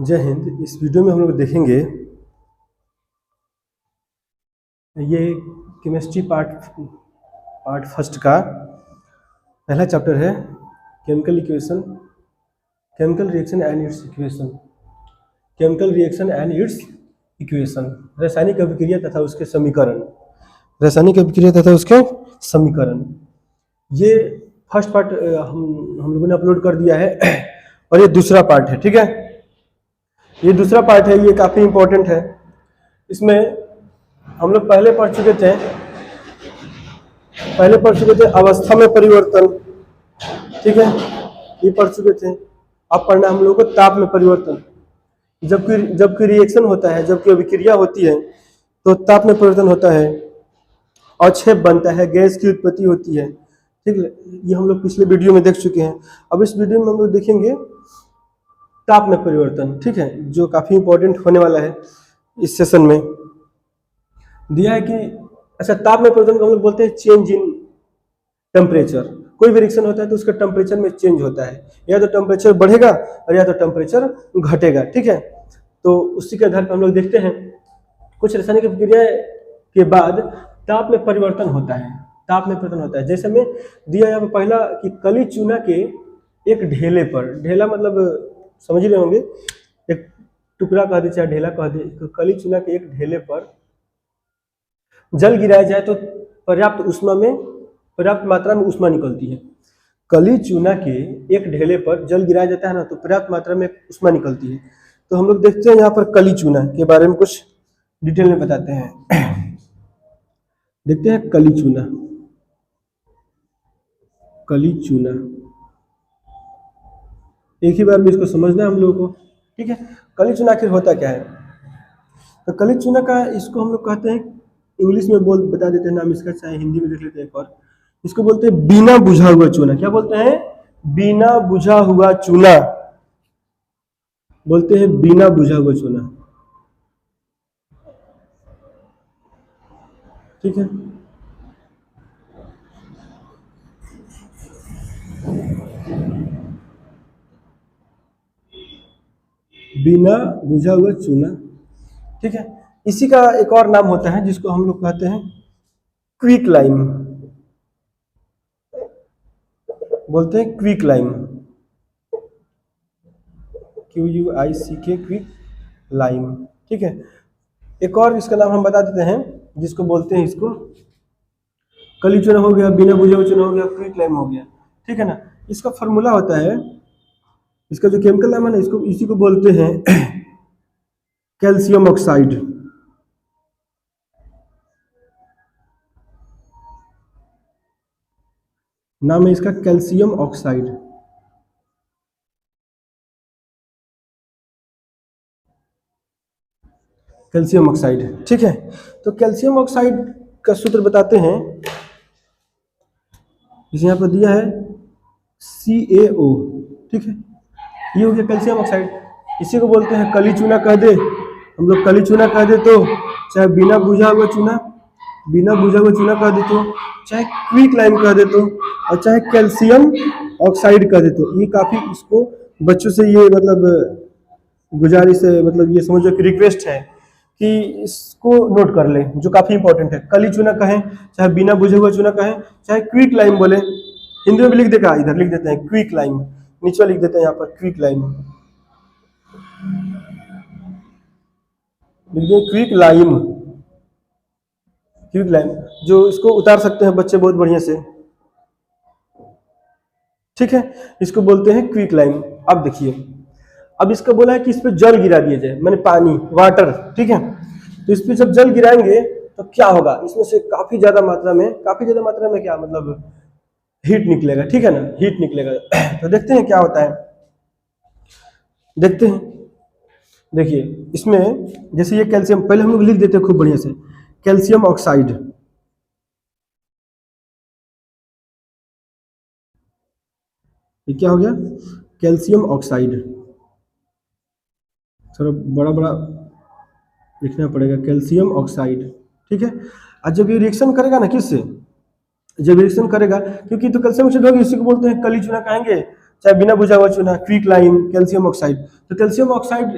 जय हिंद। इस वीडियो में हम लोग देखेंगे ये केमिस्ट्री पार्ट फर्स्ट का पहला चैप्टर है chemical equation, chemical reaction and it's equation, chemical reaction and it's equation, रासायनिक अभिक्रिया तथा उसके समीकरण, रासायनिक अभिक्रिया तथा उसके समीकरण। ये फर्स्ट पार्ट हम लोगों ने अपलोड कर दिया है और ये दूसरा पार्ट है। ठीक है, ये दूसरा पार्ट है, ये काफ़ी इंपॉर्टेंट है। इसमें हम लोग पहले पढ़ चुके थे अवस्था में परिवर्तन। ठीक है, ये पढ़ चुके थे। अब पढ़ना हम लोगों को ताप में परिवर्तन। जबकि रिएक्शन होता है, जबकि अभिक्रिया होती है तो ताप में परिवर्तन होता है, अवक्षेप बनता है, गैस की उत्पत्ति होती है। ठीक है, ये हम लोग पिछले वीडियो में देख चुके हैं। अब इस वीडियो में हम लोग देखेंगे ताप में परिवर्तन। ठीक है, जो काफ़ी इंपॉर्टेंट होने वाला है इस सेशन में। दिया है कि अच्छा, ताप में परिवर्तन को हम लोग बोलते हैं चेंज इन टेम्परेचर। कोई भी रिएक्शन होता है तो उसका टेम्परेचर में चेंज होता है, या तो टेम्परेचर बढ़ेगा और या तो टेम्परेचर घटेगा। ठीक है, तो उसी के आधार पर हम लोग देखते हैं कुछ रासायनिक अभिक्रिया के बाद ताप में परिवर्तन होता है। ताप में परिवर्तन होता है, जैसे में दिया यहाँ पर पहला कि कली चूना के एक ढेले पर, ढेला मतलब समझ रहे होंगे, एक टुकड़ा कह दे चाहे ढेला कह दे, तो कली चूना के एक ढेले पर जल गिराया जाए तो पर्याप्त मात्रा में ऊष्मा निकलती है। कली चूना के एक ढेले पर जल गिराया जाता है ना, तो पर्याप्त मात्रा में ऊष्मा निकलती है। तो हम लोग देखते हैं यहाँ पर कली चूना के बारे में कुछ डिटेल में बताते हैं। देखते हैं कली चूना। कली चूना एक ही बार में इसको समझना है हम लोगों को। ठीक है, कली चूना आखिर होता क्या है? तो कली चूना का इसको हम लोग कहते हैं, इंग्लिश में बता देते हैं नाम इसका, चाहे हिंदी में देख लेते हैं एक बार। इसको बोलते हैं बिना बुझा हुआ चूना। क्या बोलते हैं? बिना बुझा हुआ चूना बोलते हैं, बिना बुझा हुआ चूना। ठीक है, बिना बुझा हुआ चूना। ठीक है, इसी का एक और नाम होता है जिसको हम लोग कहते हैं क्विक लाइम। बोलते हैं quick lime, QUICK, quick lime. ठीक है, एक और इसका नाम हम बता देते हैं जिसको बोलते हैं, इसको कली चूना हो गया, बिना बुझा हुआ चूना हो गया, क्विक लाइम हो गया। ठीक है ना, इसका फॉर्मूला होता है, इसका जो केमिकल नाम है ना, इसको इसी को बोलते हैं कैल्शियम ऑक्साइड। नाम है इसका कैल्शियम ऑक्साइड। Calcium oxide. ठीक है, तो कैल्शियम ऑक्साइड का सूत्र बताते हैं, इसे यहाँ पर दिया है CaO। ठीक है, ये हो गया कैल्शियम ऑक्साइड। इसी को बोलते हैं कली चूना कह दे, हम लोग कली चूना कह दे तो, चाहे बिना बुझा हुआ चूना कह दे तो, चाहे क्विक लाइम कह दे तो, और चाहे कैल्शियम ऑक्साइड कह दे तो। ये काफ़ी इसको बच्चों से ये मतलब गुजारिश है, मतलब ये समझो कि रिक्वेस्ट है कि इसको नोट कर ले, जो काफ़ी इंपॉर्टेंट है। कली चूना कहें, चाहे बिना बुझे हुआ चूना कहें, चाहे क्विक लाइम बोले। हिंदी में भी लिख देगा, इधर लिख देते हैं क्विक लाइम, नीचे लिख देते हैं यहाँ पर क्विक लाइम, लिख दें क्विक लाइम। क्विक लाइम जो इसको उतार सकते हैं बच्चे बहुत बढ़िया से। ठीक है, इसको बोलते हैं क्विक लाइम। अब देखिए, अब इसका बोला है कि इस पर जल गिरा दिया जाए, मैंने पानी, वाटर। ठीक है, तो इस पर जब जल गिराएंगे तो क्या होगा, इसमें से काफी ज्यादा मात्रा में क्या मतलब हीट निकलेगा। ठीक है ना, हीट निकलेगा। तो देखते हैं क्या होता है, देखते हैं। देखिए, इसमें जैसे ये कैल्शियम, पहले हम लोग लिख देते हैं खूब बढ़िया से, कैल्शियम ऑक्साइड। ये क्या हो गया? Calcium oxide. थोड़ा बड़ा बड़ा लिखना पड़ेगा, कैल्शियम ऑक्साइड। ठीक है, और जब ये रिएक्शन करेगा ना, किससे? जब रिएक्शन करेगा, क्योंकि तो कैल्शियम ऑक्साइड होगी, इसी को बोलते हैं कली चूना कहेंगे, चाहे बिना बुझा हुआ चूना, क्विक लाइम, कैल्शियम ऑक्साइड। तो कैल्शियम ऑक्साइड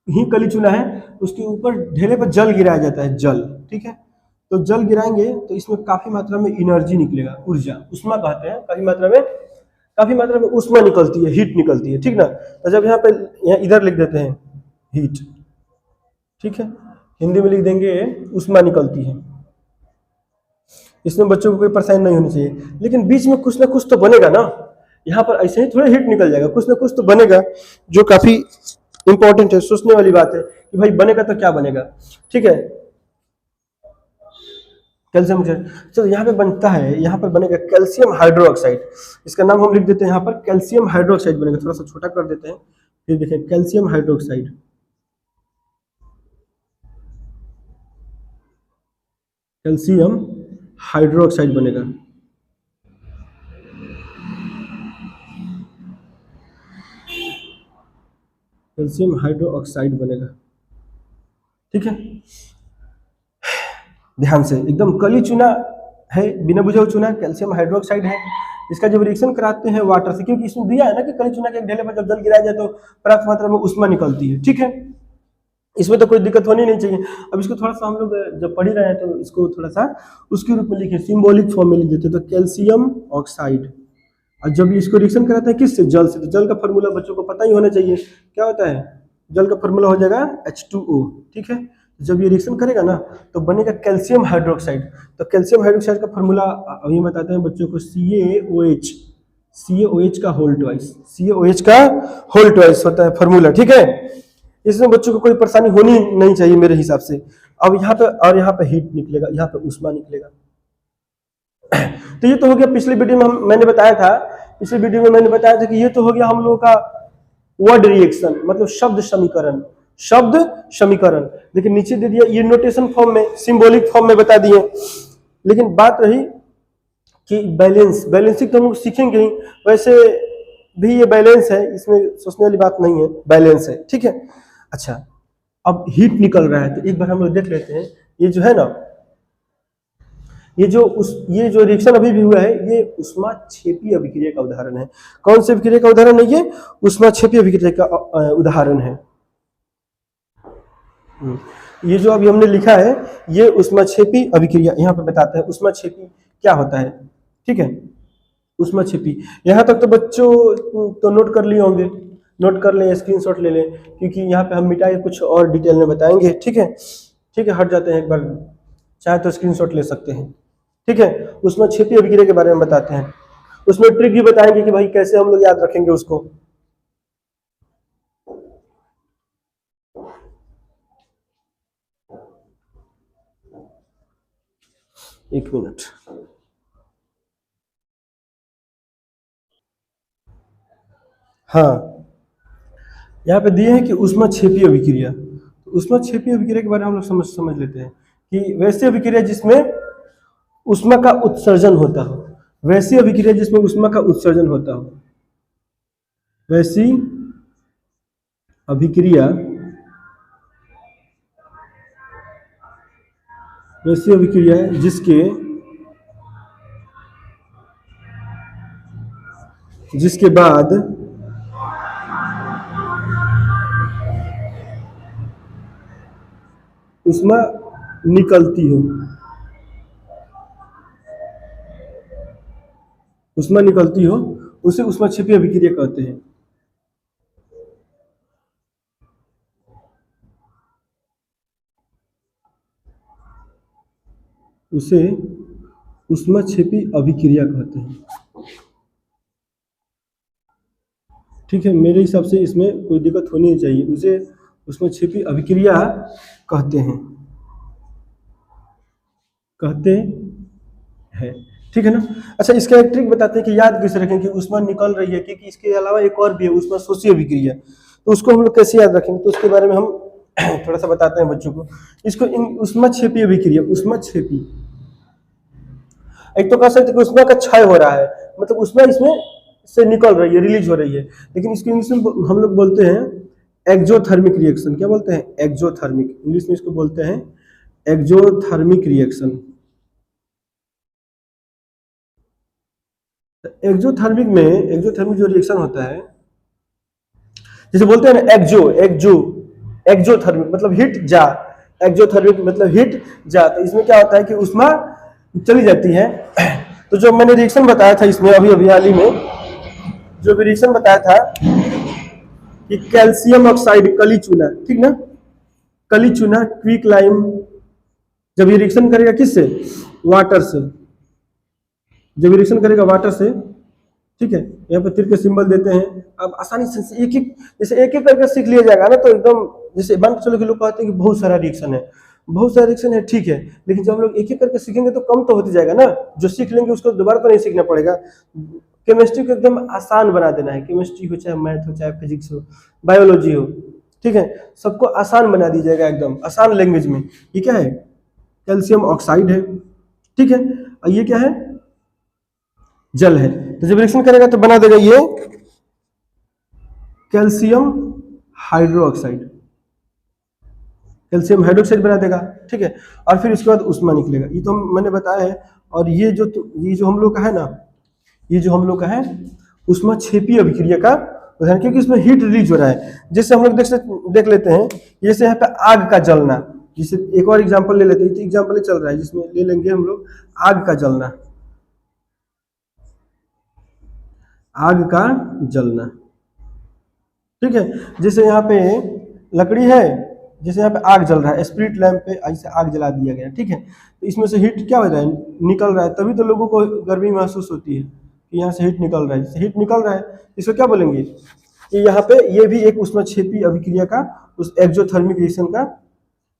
ही कली चूना है, उसके ऊपर ढेले पर जल गिराया जाता है, जल, ठीक है। तो जल गिराएंगे तो इसमें काफी मात्रा में एनर्जी निकलेगा, ऊर्जा, उष्मा कहते हैं, काफी मात्रा में उष्मा निकलती है, हीट निकलती है, ठीक ना। तो जब यहाँ पे इधर लिख देते हैं हीट, ठीक है, हिंदी में लिख देंगे उष्मा निकलती है। इसमें बच्चों को कोई परेशानी नहीं होनी चाहिए, लेकिन बीच में कुछ ना कुछ तो बनेगा ना। यहाँ पर ऐसे ही थोड़ा हीट निकल जाएगा, कुछ ना कुछ तो बनेगा, जो काफी इंपॉर्टेंट है, सोचने वाली बात है कि भाई बनेगा तो क्या बनेगा, ठीक है। कैल्शियम ऑक्साइड, चलो यहाँ पे बनता है, यहाँ पर बनेगा कैल्शियम हाइड्रोक्साइड। इसका नाम हम लिख देते हैं यहाँ पर कैल्शियम हाइड्रोक्साइड बनेगा, थोड़ा सा छोटा कर देते हैं, फिर देखें कैल्शियम हाइड्रोक्साइड, कैल्शियम हाइड्रोक्साइड बनेगा। कैल्शियम हाइड्रोक्साइड बनेगा, ठीक है। ध्यान से, एकदम कली चूना है, बिना बुझा हुआ चूना, कैल्शियम हाइड्रोक्साइड है। इसका जब रिएक्शन कराते हैं वाटर से, क्योंकि इसमें दिया है ना कि कली चूना के एक ढेले पर जब जल गिराया जाए तो पर्याप्त मात्रा में उष्मा निकलती है, ठीक है। इसमें तो कोई दिक्कत होनी नहीं चाहिए। अब इसको थोड़ा सा हम लोग जब पढ़ ही रहे हैं तो इसको थोड़ा सा उसके रूप में लिखे, सिंबॉलिक फॉर्म में लिख देते, तो कैल्शियम ऑक्साइड। और जब इसको रिएक्शन कराते हैं किससे, जल से, तो जल का फॉर्मूला बच्चों को पता ही होना चाहिए, क्या होता है, जल का फॉर्मूला हो जाएगा H2O, ठीक है। जब ये रिएक्शन करेगा ना तो बनेगा कैल्शियम हाइड्रोक्साइड। तो कैल्शियम हाइड्रोक्साइड का फॉर्मूला अभी बताते हैं बच्चों को, CaOH, CaOH का होल ट्वाइस, CaOH का होल ट्वाइस होता है फॉर्मूला, ठीक है। इसमें बच्चों को कोई परेशानी होनी नहीं चाहिए मेरे हिसाब से। अब यहाँ पे, और यहाँ पे हीट निकलेगा, यहाँ पे उष्मा निकलेगा। तो ये तो हो गया, पिछले वीडियो में मैंने बताया था, पिछले वीडियो में मैंने बताया था कि ये तो हो गया हम लोगों का वर्ड रिएक्शन, मतलब शब्द समीकरण, शब्द समीकरण। लेकिन नीचे दे दिया ये नोटेशन फॉर्म में, सिंबॉलिक फॉर्म में बता दिए। लेकिन बात रही कि बैलेंस, बैलेंसिंग तो हम लोग सीखेंगे ही, वैसे भी ये बैलेंस है, इसमें सोचने वाली बात नहीं है, बैलेंस है, ठीक है। अच्छा, अब हीट निकल रहा है, तो एक बार हम लोग देख लेते हैं, ये जो है ना, ये जो रिएक्शन अभी भी हुआ है, ये ऊष्माक्षेपी अभिक्रिया का उदाहरण है। कौन से अभिक्रिया का उदाहरण है ये, ऊष्माक्षेपी अभिक्रिया का उदाहरण है। ये जो अभी हमने लिखा है, ये ऊष्माक्षेपी अभिक्रिया, यहाँ पे बताते हैं ऊष्माक्षेपी क्या होता है, ठीक है। ऊष्माक्षेपी, यहाँ तक तो बच्चों तो नोट कर लिए होंगे, नोट कर लें, स्क्रीनशॉट ले लें, क्योंकि यहाँ पे हम मिटाए कुछ और डिटेल में बताएंगे, ठीक है। ठीक है, हट जाते हैं, एक बार चाहे तो स्क्रीनशॉट ले सकते हैं, ठीक है। ऊष्माक्षेपी अभिक्रिया के बारे में बताते हैं, उसमें ट्रिक भी बताएंगे कि भाई कैसे हम लोग याद रखेंगे उसको। एक मिनट, हाँ, यहाँ पे दिए हैं कि ऊष्माक्षेपी अभिक्रिया। तो ऊष्माक्षेपी अभिक्रिया के बारे में हम लोग समझ लेते हैं कि वैसी अभिक्रिया जिसमें ऊष्मा का उत्सर्जन होता हो, वैसी अभिक्रिया जिसमें ऊष्मा का उत्सर्जन होता हो, वैसी अभिक्रिया, वैसी अभिक्रिया जिसके बाद उष्मा निकलती हो, उष्मा निकलती हो, उसे ऊष्माक्षेपी अभिक्रिया कहते हैं। उसे ऊष्माक्षेपी अभिक्रिया कहते हैं, ठीक है। मेरे हिसाब से इसमें कोई दिक्कत होनी नहीं चाहिए, उसे ऊष्माक्षेपी अभिक्रिया कहते हैं, कहते हैं, ठीक है ना। अच्छा, इसका एक ट्रिक बताते हैं कि याद कैसे रखें कि ऊष्मा निकल रही है, क्योंकि इसके अलावा एक और भी है, ऊष्मा शोषी अभिक्रिया। तो उसको हम लोग कैसे याद रखेंगे, तो उसके बारे में हम थोड़ा सा बताते हैं बच्चों को। इसको ऊष्माक्षेपी अभिक्रिया, ऊष्माक्षेपी, एक तो कह सकते कि ऊष्मा का क्षय हो रहा है, मतलब ऊष्मा इसमें से निकल रही है, रिलीज हो रही है, लेकिन इसको इंग्लिश में हम लोग बोलते हैं एक्सोथर्मिक रिएक्शन। क्या बोलते हैं, एक्सोथर्मिक, इंग्लिश में इसको बोलते हैं एक्सोथर्मिक रिएक्शन। एक्जोथर्मिक जो रिएक्शन होता है, जैसे बोलते हैं ना एक्जोथर्मिक मतलब हिट जा, एक्जोथर्मिक मतलब हिट जा। तो इसमें क्या होता है कि ऊष्मा चली जाती है। तो जो मैंने रिएक्शन बताया था इसमें अभी अभी हाल ही में जो भी रिएक्शन बताया था कि कैल्शियम ऑक्साइड कली चूना, ठीक ना, कली चूना क्विक लाइम, जब ये रिएक्शन करेगा किससे, वाटर से, जब रिएक्शन करेगा वाटर से, ठीक है। यहाँ पे तीर के सिंबल देते हैं। अब आसानी से एक एक जैसे एक एक करके सीख लिया जाएगा ना, तो एकदम जैसे मान के चलो कि लोग कहते हैं कि बहुत सारा रिएक्शन है, बहुत सारा रिएक्शन है, ठीक है, लेकिन जब हम लोग एक एक करके सीखेंगे तो कम तो होती जाएगा ना, जो सीख लेंगे उसको दोबारा तो नहीं सीखना पड़ेगा। केमिस्ट्री को एकदम आसान बना देना है, केमिस्ट्री हो चाहे मैथ हो चाहे फिजिक्स हो बायोलॉजी हो, ठीक है, सबको आसान बना दी जाएगा एकदम आसान लैंग्वेज में। ये क्या है, कैल्शियम ऑक्साइड है, ठीक है, और ये क्या है, जल है। तो जब रिएक्शन करेगा तो बना देगा ये कैल्शियम हाइड्रोक्साइड, कैल्शियम हाइड्रोक्साइड बना देगा, ठीक है। और फिर उसके बाद ऊष्मा निकलेगा, ये तो मैंने बताया है। और ये जो हम लोग का है ना, ये जो हम लोग का है ऊष्मा क्षेपीय अभिक्रिया का उदाहरण, क्योंकि इसमें हीट रिलीज हो रहा है। जैसे हम लोग देख लेते हैं, जैसे यहाँ पे आग का जलना, जैसे एक और एग्जांपल ले लेते हैं, एग्जांपल ही चल रहा है जिसमें ले लेंगे हम लोग आग का जलना, आग का जलना, ठीक है। जैसे यहाँ पे लकड़ी है, जैसे यहाँ पे आग जल रहा है, स्पिरिट लैंप पे ऐसे आग जला दिया गया, ठीक है, तो इसमें से हीट क्या हो रहा है, निकल रहा है, तभी तो लोगों को गर्मी महसूस होती है कि यहाँ से हीट निकल रहा है। हीट निकल रहा है, इसको क्या बोलेंगे कि यहाँ पे ये भी एक ऊष्माक्षेपी अभिक्रिया का, उस एक्सोथर्मिक रिएक्शन का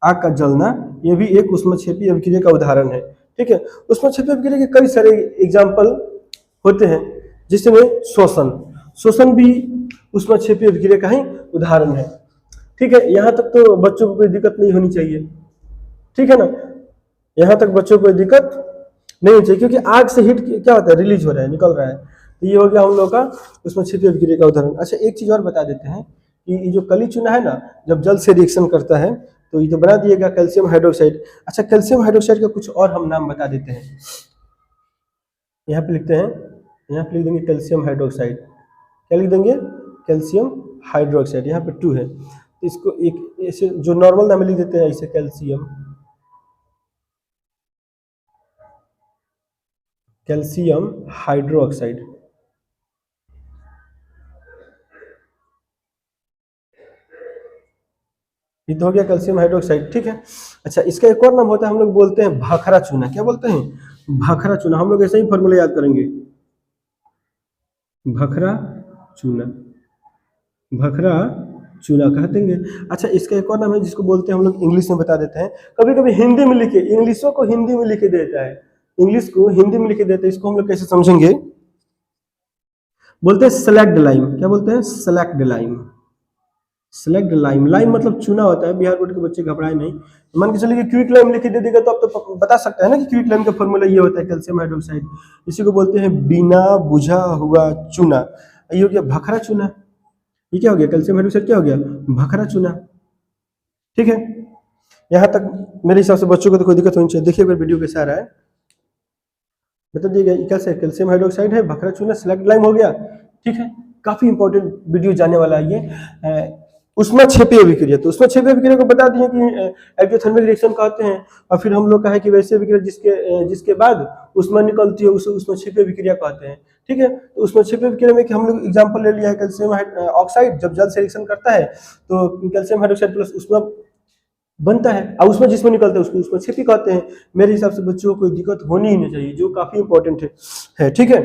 आग का जलना, ये भी एक ऊष्माक्षेपी अभिक्रिया का उदाहरण है, ठीक है। ऊष्माक्षेपी अभिक्रिया के कई सारे एग्जाम्पल होते हैं, जिसमें शोषण भी ऊष्माक्षेपी अभिक्रिया का ही उदाहरण है, ठीक है। यहाँ तक तो बच्चों को कोई दिक्कत नहीं होनी चाहिए, ठीक है ना, यहाँ तक बच्चों को कोई दिक्कत नहीं होनी चाहिए, क्योंकि आग से हीट क्या होता है, रिलीज हो रहा है, निकल रहा है। तो ये हो गया हम लोग का ऊष्माक्षेपी अभिक्रिया का उदाहरण। अच्छा, एक चीज और बता देते हैं कि ये जो कली चूना है ना, जब जल से रिएक्शन करता है तो ये तो बना दिएगा कैल्शियम हाइड्रोक्साइड। अच्छा, कैल्शियम हाइड्रोक्साइड का कुछ और हम नाम बता देते हैं, यहाँ पे लिखते हैं, यहाँ पे लिख देंगे कैल्शियम हाइड्रोक्साइड, क्या लिख देंगे, कैल्शियम हाइड्रोक्साइड, यहाँ पे 2 है, तो इसको एक ऐसे जो नॉर्मल नाम लिख देते हैं ऐसे कैल्शियम हाइड्रोक्साइड, ये तो हो गया कैल्शियम हाइड्रोक्साइड, ठीक है। अच्छा, इसका एक और नाम होता है, हम लोग बोलते हैं भाखरा चूना, क्या बोलते हैं, भाखरा चूना। हम लोग ऐसे ही फॉर्मूला याद करेंगे, भाखरा चूना, भाखरा चूना कह देंगे। अच्छा, इसका एक और नाम है जिसको बोलते हैं, हम लोग इंग्लिश में बता देते हैं, कभी कभी हिंदी में लिखे, इंग्लिशों को हिंदी में लिखे देता है, इंग्लिश को हिंदी में लिखे देते हैं, इसको हम लोग कैसे समझेंगे, बोलते हैं स्लैग्ड लाइम, क्या बोलते हैं, slagged lime, slagged lime, lime मतलब चूना होता है, बिहार बोर्ड के बच्चे घबराए नहीं, मान के चलिए क्विक लाइम लिख दे देगा तो आप तो बता सकते हैं ना कि क्विक लाइम का फॉर्मूला ये होता है कैल्शियम हाइड्रोक्साइड, इसी को बोलते हैं बिना बुझा हुआ चूना। ये हो गया भखरा चूना, ये क्या हो गया, कैल्शियम हाइड्रोक्साइड क्या हो गया, भखरा चूना, ठीक है। यहाँ तक मेरे हिसाब से बच्चों को तो कोई दिक्कत होनी चाहिए। देखिए अगर वीडियो कैसा आ रहा है बता दिएगा, कैसे कैल्शियम हाइड्रोक्साइड है, भखरा चूना, स्लैग्ड लाइम हो गया, ठीक है। काफी इंपॉर्टेंट वीडियो जाने वाला है ये। ऊष्माक्षेपी अभिक्रिया, तो ऊष्माक्षेपी अभिक्रिया को बता दिए कि एक्सोथर्मिक रिएक्शन कहते हैं, और फिर हम लोग का है कि वैसे अभिक्रिया जिसके बाद ऊष्मा निकलती है उसे ऊष्माक्षेपी अभिक्रिया कहते हैं, ठीक है। तो ऊष्माक्षेपी अभिक्रिया में कि हम लोग एग्जांपल ले लिया है कैल्शियम ऑक्साइड, जब जल से रिएक्शन करता है तो कैल्शियम हाइड्रोक्साइड प्लस ऊष्मा बनता है, और उसमें जिसमें निकलता है उसको ऊष्माक्षेपी कहते हैं। मेरे हिसाब से बच्चों को कोई दिक्कत होनी ही नहीं चाहिए, जो काफी इंपॉर्टेंट है, ठीक है।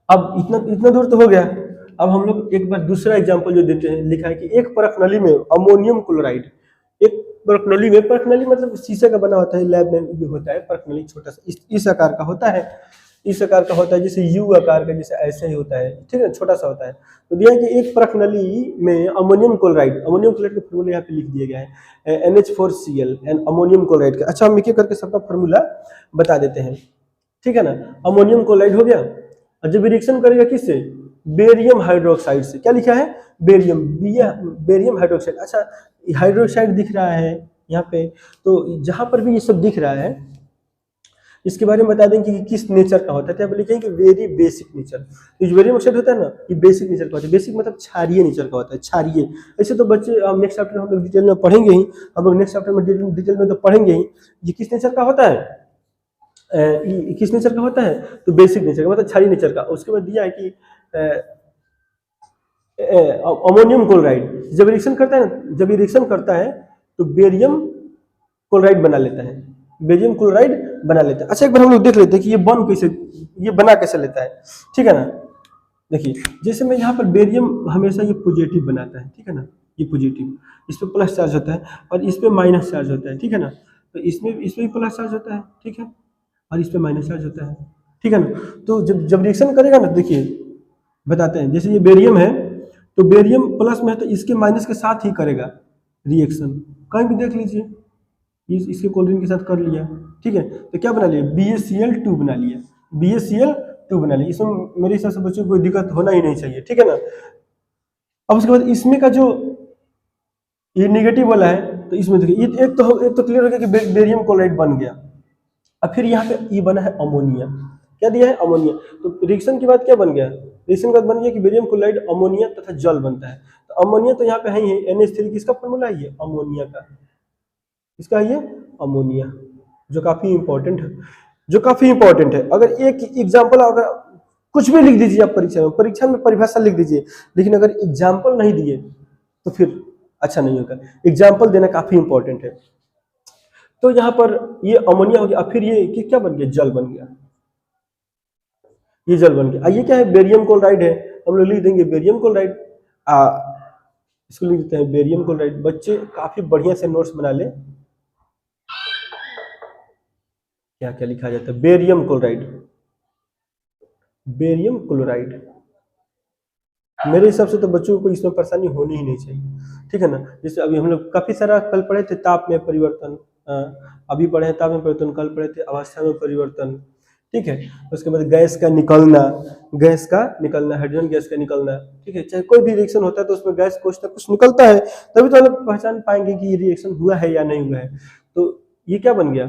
अब इतना दूर तो हो गया। अब हम लोग एक बार दूसरा एग्जांपल जो देते हैं, लिखा है कि एक परख नली में अमोनियम क्लोराइड, एक परख नली में, परख नली मतलब शीशे का बना होता है, लैब में भी होता है परख नली, छोटा सा इस आकार का होता है, इस आकार का होता है, जैसे यू आकार का, जैसे ऐसे ही होता है, ठीक है, छोटा सा होता है। तो दिया है कि एक परख नली में अमोनियम क्लोराइड का फॉर्मूला यहाँ पे लिख दिया गया है NH4Cl एंड अमोनियम क्लोराइड का। अच्छा, हम एक एक करके सबका फॉर्मूला बता देते हैं, ठीक है ना। अमोनियम क्लोराइड हो गया, और जब रिएक्शन करेगा किससे, बेरियम हाइड्रोक्साइड से, क्या लिखा है, बेरियम हाइड्रोक्साइड। अच्छा, हाइड्रोक्साइड दिख रहा है यहाँ पे, तो जहां पर भी ये सब दिख रहा है इसके बारे में बता दें कि किस नेचर का होता है, तो आप लिखेंगे कि वेरी बेसिक नेचर। तो जो वेरी ऑक्साइड होता है ना, ये बेसिक नेचर का होता है। बेसिक मतलब क्षारीय नेचर का होता है, क्षारीय। ऐसे तो बच्चे नेक्स्ट चैप्टर में हम लोग डिटेल में पढ़ेंगे ही, हम लोग नेक्स्ट चैप्टर में डिटेल में तो पढ़ेंगे ही। ये किस नेचर का होता है, किस नेचर का होता है, तो बेसिक नेचर का मतलब क्षारीय नेचर का। उसके बाद दिया है कि अमोनियम क्लोराइड जब रिएक्शन करता है ना, जब रिएक्शन करता है तो बेरियम क्लोराइड बना लेता है, बेरियम क्लोराइड बना लेता है। अच्छा एक बार हम लोग देख लेते हैं कि ये बना कैसे लेता है, ठीक है ना। देखिए जैसे मैं यहाँ पर बेरियम हमेशा ये पॉजिटिव बनाता है, ठीक है ना, ये पॉजिटिव, इस पे प्लस चार्ज होता है और इस पे माइनस चार्ज होता है, ठीक है ना। तो इसमें भी प्लस चार्ज होता है, ठीक है, और इस पे माइनस चार्ज होता है, ठीक है ना। तो जब रिएक्शन करेगा ना, देखिए बताते हैं, जैसे ये बेरियम है तो बेरियम प्लस में है तो इसके माइनस के साथ ही करेगा रिएक्शन। कहीं भी देख लीजिए, इसके क्लोरीन के साथ कर लिया, ठीक है, तो क्या बना लिया, BaCl2 बना लिया, BaCl2 बना लिया। इसमें मेरे हिसाब से बच्चों को कोई दिक्कत होना ही नहीं चाहिए, ठीक है ना। अब उसके बाद इसमें का जो ये निगेटिव वाला है, तो इसमें देखिए एक तो क्लियर हो गया कि बेरियम क्लोराइड बन गया। अब फिर यहाँ पे ये बना है अमोनिया, क्या दिया है, अमोनिया। तो रिएक्शन के बाद क्या बन गया, रिएक्शन के बाद बन गया कि बेरियम क्लोराइड अमोनिया तथा जल बनता है। तो अमोनिया तो यहाँ पे है ही, NH3 किसका फॉर्मूला है, ये अमोनिया का, इसका ये अमोनिया, जो काफी इंपॉर्टेंट है, जो काफी इंपॉर्टेंट है। अगर एक एग्जाम्पल, अगर कुछ भी लिख दीजिए आप परीक्षा में परिभाषा लिख दीजिए, लेकिन अगर एग्जाम्पल नहीं दिए तो फिर अच्छा नहीं होगा। एग्जाम्पल देना काफी इंपॉर्टेंट है। तो यहाँ पर ये अमोनिया हो गया, फिर ये क्या बन गया, जल बन गया, ये जल बन गया। ये क्या है, बेरियम क्लोराइड है, हम लोग लिख देंगे बेरियम क्लोराइड, इसको लिख देते हैं बेरियम क्लोराइड। बच्चे काफी बढ़िया से नोट्स बना ले, क्या क्या लिखा जाता है, बेरियम क्लोराइड, बेरियम क्लोराइड। मेरे हिसाब से तो बच्चों को इसमें परेशानी होनी ही नहीं चाहिए, ठीक है ना। जैसे अभी हम लोग काफी सारा कल पढ़े थे ताप में परिवर्तन, अभी पढ़े हैं ताप में परिवर्तन, कल पढ़े थे अवस्था में परिवर्तन, ठीक है। उसके बाद गैस का निकलना, हाइड्रोजन गैस का निकलना, ठीक है। चाहे कोई भी रिएक्शन होता है तो उसमें गैस कुछ ना कुछ निकलता है, तभी तो हम लोग पहचान पाएंगे कि ये रिएक्शन हुआ है या नहीं हुआ है। तो ये क्या बन गया,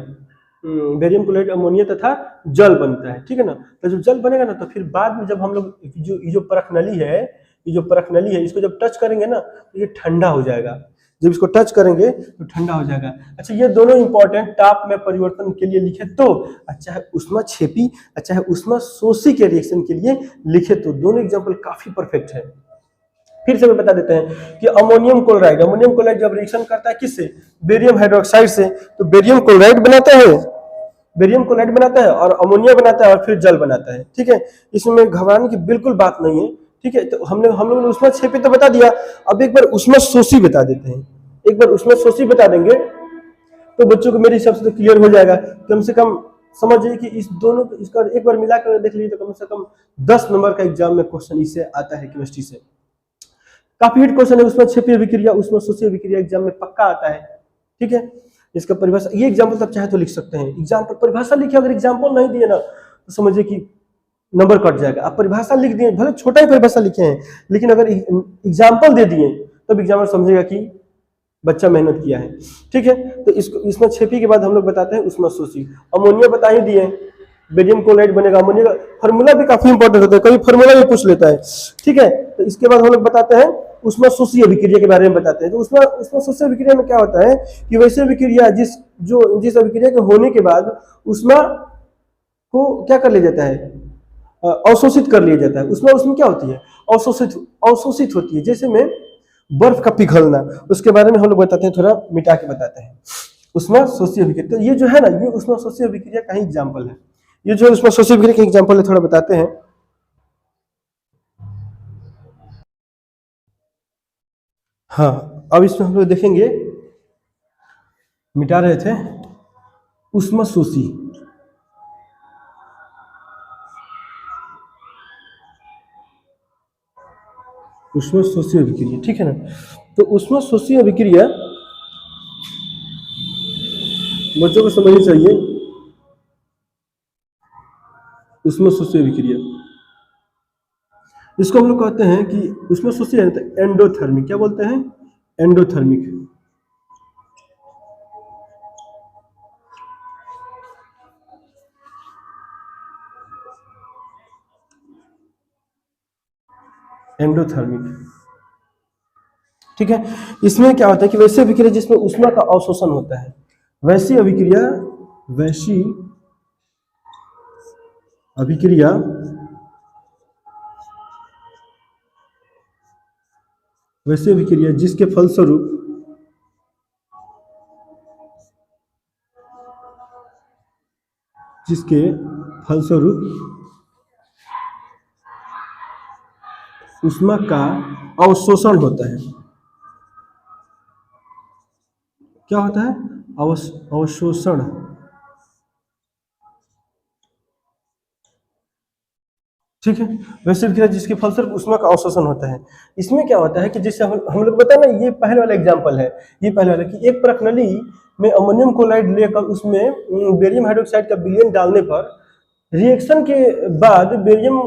बेरियम क्लोराइड अमोनिया तथा जल बनता है, ठीक है ना। तो जब जल बनेगा ना, तो फिर बाद में जब हम लोग जो परखनली है, इसको जब टच करेंगे ना तो ये ठंडा हो जाएगा, जब इसको टच करेंगे तो ठंडा हो जाएगा। अच्छा ये दोनों इंपॉर्टेंट ताप में परिवर्तन के लिए लिखे तो, अच्छा है ऊष्माक्षेपी, अच्छा है ऊष्माशोषी के रिएक्शन के लिए लिखे तो, दोनों एग्जाम्पल काफी परफेक्ट है। फिर से मैं बता देते हैं कि अमोनियम क्लोराइड जब रिएक्शन करता है किससे, बेरियम हाइड्रोक्साइड से, तो बेरियम क्लोराइड बनाता है और अमोनिया बनाता है और फिर जल बनाता है, ठीक है। इसमें घबराने की बिल्कुल बात नहीं है, ठीक है। तो हम लोग ने ऊष्माक्षेपी तो बता दिया, अब एक बार ऊष्माशोषी बता देते हैं। एक बार ऊष्माशोषी बता देंगे तो बच्चों को मेरे हिसाब से तो क्लियर हो जाएगा। कम से कम समझिए कि इस दोनों इसका एक बार मिलाकर देख लीजिए तो कम से कम 10 नंबर का एग्जाम में क्वेश्चन इससे आता है, केमिस्ट्री से। काफी हिट क्वेश्चन है, ऊष्माक्षेपी अभिक्रिया, ऊष्माशोषी अभिक्रिया एग्जाम में पक्का आता है, ठीक है। इसका परिभाषा, ये एग्जाम्पल आप चाहे तो लिख सकते हैं, एग्जाम्पल परिभाषा लिखे, अगर एग्जाम्पल नहीं दिए ना तो समझिए कि नंबर कट जाएगा। आप परिभाषा लिख दिए, भले छोटा ही परिभाषा लिखे हैं, लेकिन अगर एग्जाम्पल दे दिए तब एग्जामिनर समझेगा कि बच्चा मेहनत किया है, ठीक है। तो इसको ऊष्माक्षेपी के बाद हम लोग बताते हैं ऊष्माशोषी। अमोनिया बता ही दिए, बेरियम क्लोराइड बनेगा, अमोनिया का फॉर्मूला भी काफी इंपॉर्टेंट होता है, कभी फॉर्मूला भी पूछ लेता है, ठीक है। तो इसके बाद हम लोग बताते हैं ऊष्माशोषी अभिक्रिया के बारे में बताते हैं। तो ऊष्माशोषी अभिक्रिया में क्या होता है कि वैसे अभिक्रिया जिस अभिक्रिया के होने के बाद ऊष्मा को क्या कर लिया जाता है, अवशोषित कर लिया जाता है। उसमें क्या होती है, अवशोषित होती है। जैसे में बर्फ का पिघलना, उसके बारे में हम लोग बताते हैं, थोड़ा मिटा के बताते हैं। ऊष्माशोषी अभिक्रिया, तो ये जो है ना, ये ऊष्माशोषी अभिक्रिया का ही एग्जाम्पल है। ये जो ऊष्माशोषी अभिक्रिया का एग्जाम्पल है, थोड़ा बताते हैं। हाँ, अब इसमें हम लोग देखेंगे, मिटा रहे थे ऊष्माशोषी, ऊष्माशोषी अभिक्रिया, ठीक है ना। तो ऊष्माशोषी अभिक्रिया बच्चों को समझनी चाहिए। ऊष्माशोषी अभिक्रिया, इसको हम लोग कहते हैं कि ऊष्माशोषी है तो एंडोथर्मिक, क्या बोलते हैं, एंडोथर्मिक। एंडोथर्मिक। ठीक है, इसमें क्या होता है कि वैसी अभिक्रिया जिसमें ऊष्मा का अवशोषण होता है, वैसी अभिक्रिया जिसके फलस्वरूप ऊष्मा का अवशोषण होता है। क्या होता है? अवशोषण। ठीक है, वैसे अभिक्रिया जिसके फलस्वरूप ऊष्मा का अवशोषण होता है। इसमें क्या होता है कि जैसे हम लोग बताए ना, ये पहले वाला एग्जांपल है, ये पहले वाला कि एक प्रकनली में अमोनियम क्लोराइड लेकर उसमें बेरियम हाइड्रोक्साइड का विलयन डालने पर रिएक्शन के बाद बेरियम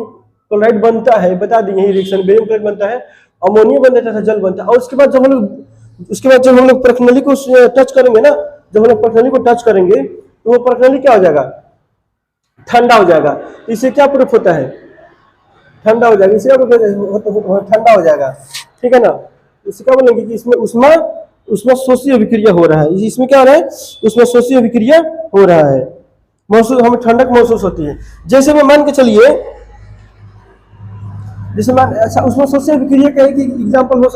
क्लोराइड बनता है। बता दें यही रिएक्शन, बेरियम क्लोराइड बनता है, अमोनिया बन जाता है, जल बनता है। और उसके बाद जब हम लोग प्रकनली को टच करेंगे ना, जब हम लोग प्रकनली को टच करेंगे तो वो प्रकनली क्या हो जाएगा? ठंडा हो जाएगा। इससे क्या प्रूफ होता है? ठंडा हो जाएगा। इसे ठंडा हो जाएगा। ठीक है ना, इसे क्या बोलेंगे कि इसमें उसमें शोषी अभिक्रिया हो रहा है। इसमें क्या हो रहा है? उसमें शोषी अभिक्रिया हो रहा है, महसूस, हमें ठंडक महसूस होती है। जैसे मैं मान के चलिए, अच्छा, उसमें शोषी अभिक्रिया का एक एग्जाम्पल हो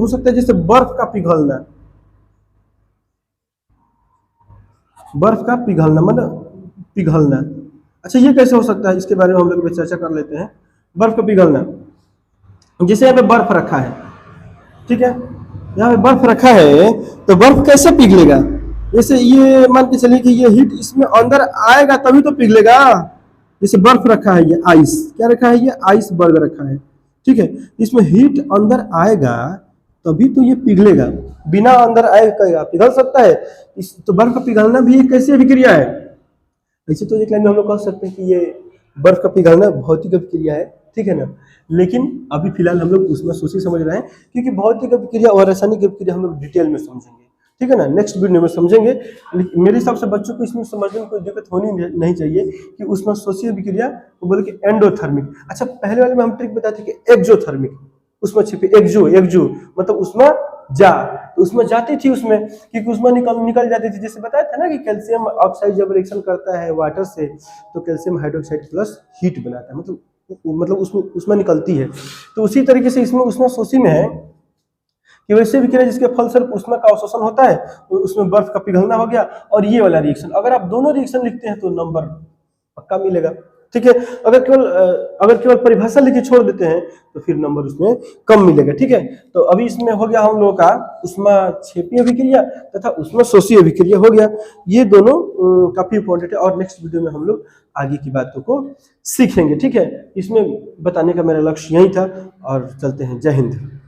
सकता है, जैसे बर्फ का पिघलना। मतलब पिघलना। अच्छा, ये कैसे हो सकता है? इसके बारे में हम लोग चर्चा कर लेते हैं। बर्फ का पिघलना, जैसे यहाँ पे बर्फ रखा है, ठीक है, यहाँ पे बर्फ रखा है, तो बर्फ कैसे पिघलेगा? जैसे ये मान के चलिए कि ये हीट इसमें अंदर आएगा तभी तो पिघलेगा। जैसे बर्फ रखा है, ये आइस, क्या रखा है? ये आइस बर्ग रखा है। ठीक है, इसमें हीट अंदर आएगा तभी तो ये पिघलेगा। बिना अंदर आए पिघल सकता है? तो बर्फ का पिघलना भी एक कैसी अभिक्रिया है? वैसे तो एक लाइन में हम लोग कह सकते हैं कि ये बर्फ का पिघलना भौतिक अभिक्रिया है। ठीक है ना, लेकिन अभी फिलहाल हम लोग उसमें सोची समझ रहे हैं, क्योंकि भौतिक अभिक्रिया और रासायनिक अभिक्रिया हम लोग डिटेल में समझेंगे। ठीक है ना, नेक्स्ट वीडियो में समझेंगे। मेरे हिसाब से बच्चों को इसमें समझने में कोई दिक्कत होनी नहीं चाहिए कि उसमें शोषी अभिक्रिया को बोले कि एंडोथर्मिक। अच्छा, पहले वाले में हम ट्रिक बताते थे कि एक्सोथर्मिक, उसमें छिपे एक्सो मतलब उसमें उसमें जाती थी, उसमें क्योंकि उसमें निकल जाती थी। जैसे बताया था ना कि कैल्शियम ऑक्साइड जब रिएक्शन करता है वाटर से तो कैल्शियम हाइड्रोक्साइड प्लस हीट बनाता है, मतलब उसमें निकलती है। तो उसी तरीके से इसमें उसमें शोषी में है कि वैसे अभिक्रिया जिसके फलस्वरूप ऊष्मा का अवशोषण होता है, तो उसमें बर्फ का पिघलना हो गया। और ये वाला रिएक्शन, अगर आप दोनों रिएक्शन लिखते हैं तो नंबर पक्का मिलेगा। ठीक है, अगर केवल परिभाषा लिख के छोड़ देते हैं तो फिर नंबर उसमें कम मिलेगा। ठीक है, तो अभी इसमें हो गया हम लोगों का ऊष्मा क्षेपी अभिक्रिया तथा ऊष्मा शोषी अभिक्रिया हो गया। ये दोनों काफी इंपॉर्टेंट है और नेक्स्ट वीडियो में हम लोग आगे की बातों को सीखेंगे। ठीक है, इसमें बताने का मेरा लक्ष्य यही था और चलते हैं। जय हिंद।